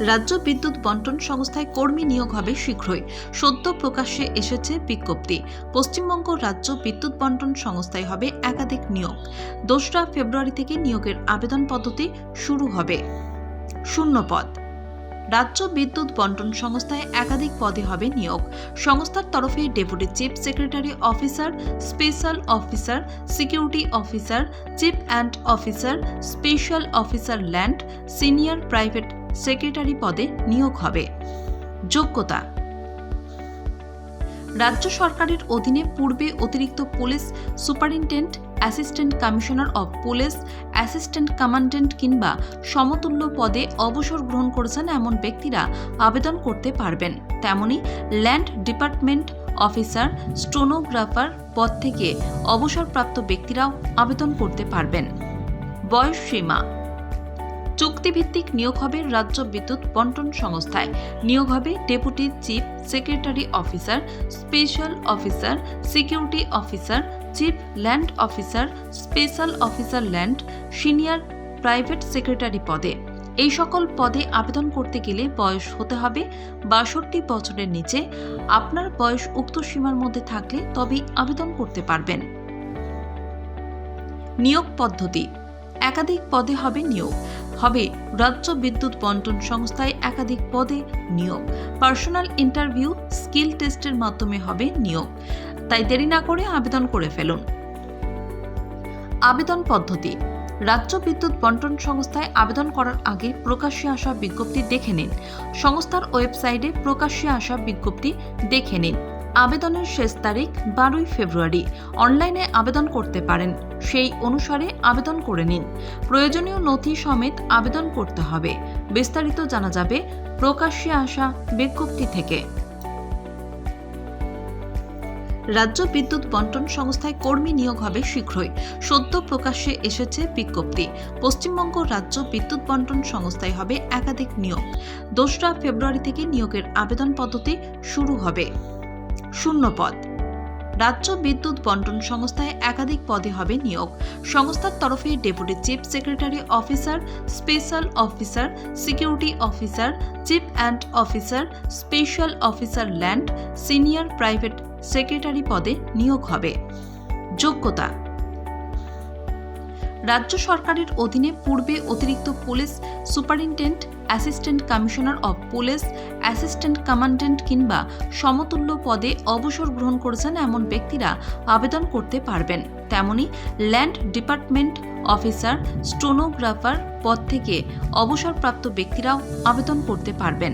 রাজ্য বিদ্যুৎ বন্টন সংস্থায় কর্মী নিয়োগ হবে শীঘ্রই। সদ্য প্রকাশ্যে এসেছে বিজ্ঞপ্তি। পশ্চিমবঙ্গ রাজ্য বিদ্যুৎ বন্টন সংস্থায় হবে একাধিক নিয়োগ। 2রা ফেব্রুয়ারি থেকে নিয়োগের আবেদন পদ্ধতি শুরু হবে। শূন্য পদ। রাজ্য বিদ্যুৎ বন্টন সংস্থায় একাধিক পদে হবে নিয়োগ। সংস্থার তরফে deputy chief secretary officer, special officer, security officer, chief and officer, special officer land, senior private secretary পদে নিয়োগ হবে। যোগ্যতা: রাজ্য সরকারের অধীনে পূর্বে অতিরিক্ত police superintendent, assistant commissioner of police, assistant commandant কিংবা সমতুল্য পদে অবসর গ্রহণ করেছেন এমন ব্যক্তিরা আবেদন করতে পারবেন। তেমনি ল্যান্ড ডিপার্টমেন্ট অফিসার, স্টেনোগ্রাফার পদ থেকে অবসরপ্রাপ্ত ব্যক্তিরাও আবেদন করতে পারবেন। বয়স সীমা: চুক্তিভিত্তিক নিয়োগ হবে রাজ্য বিদ্যুৎ বন্টন সংস্থায়। নিয়োগ হবে deputy chief secretary officer, special officer, security officer, chief land officer, special officer land, senior private secretary পদে। এই সকল পদে আবেদন করতে গেলে বয়স হতে হবে 62 বছরের নিচে। আপনার বয়স উক্ত সীমার মধ্যে থাকলে তবেই আবেদন করতে পারবেন। নিয়োগ পদ্ধতি: একাধিক পদে হবে নিয়োগ। হবে রাজ্য বিদ্যুৎ বন্টন সংস্থায় একাধিক পদে নিয়োগ। পার্সোনাল ইন্টারভিউ, স্কিল টেস্টের মাধ্যমে হবে নিয়োগ। তাই দেরি না করে আবেদন করে ফেলুন। আবেদন পদ্ধতি: রাজ্য বিদ্যুৎ বন্টন সংস্থায় আবেদন করার আগে প্রকাশ্যে আসা বিজ্ঞপ্তি দেখে নিন। সংস্থার ওয়েবসাইটে প্রকাশ্যে আসা বিজ্ঞপ্তি দেখে নিন। আবেদনের শেষ তারিখ 12 ফেব্রুয়ারি। অনলাইনে আবেদন করতে পারেন, সেই অনুসারে আবেদন করে নিন। প্রয়োজনীয় নথি সমেত আবেদন করতে হবে। বিস্তারিত জানা যাবে প্রকাশ্যে আসা বিজ্ঞপ্তি থেকে। রাজ্য বিদ্যুৎ বন্টন সংস্থায় কর্মী নিয়োগ হবে শীঘ্রই। সদ্য প্রকাশ্যে এসেছে বিজ্ঞপ্তি। পশ্চিমবঙ্গ রাজ্য বিদ্যুৎ বন্টন সংস্থায় হবে একাধিক নিয়োগ। 2রা ফেব্রুয়ারি থেকে নিয়োগের আবেদন পদ্ধতি শুরু হবে। শূন্য পদ। রাজ্য বিদ্যুৎ বন্টন সংস্থায় একাধিক পদে হবে নিয়োগ। সংস্থার তরফে deputy chief secretary officer, special officer, security officer, chief and officer, special officer land, senior private secretary পদে নিয়োগ হবে। যোগ্যতা: রাজ্য সরকারের অধীনে পূর্বে অতিরিক্ত police superintendent, assistant commissioner of police, assistant commandant কিংবা সমতুল্য পদে অবসর গ্রহণ করেছেন এমন ব্যক্তিরা আবেদন করতে পারবেন। তেমনি ল্যান্ড ডিপার্টমেন্ট অফিসার, স্টেনোগ্রাফার পদ থেকে অবসরপ্রাপ্ত ব্যক্তিরাও আবেদন করতে পারবেন।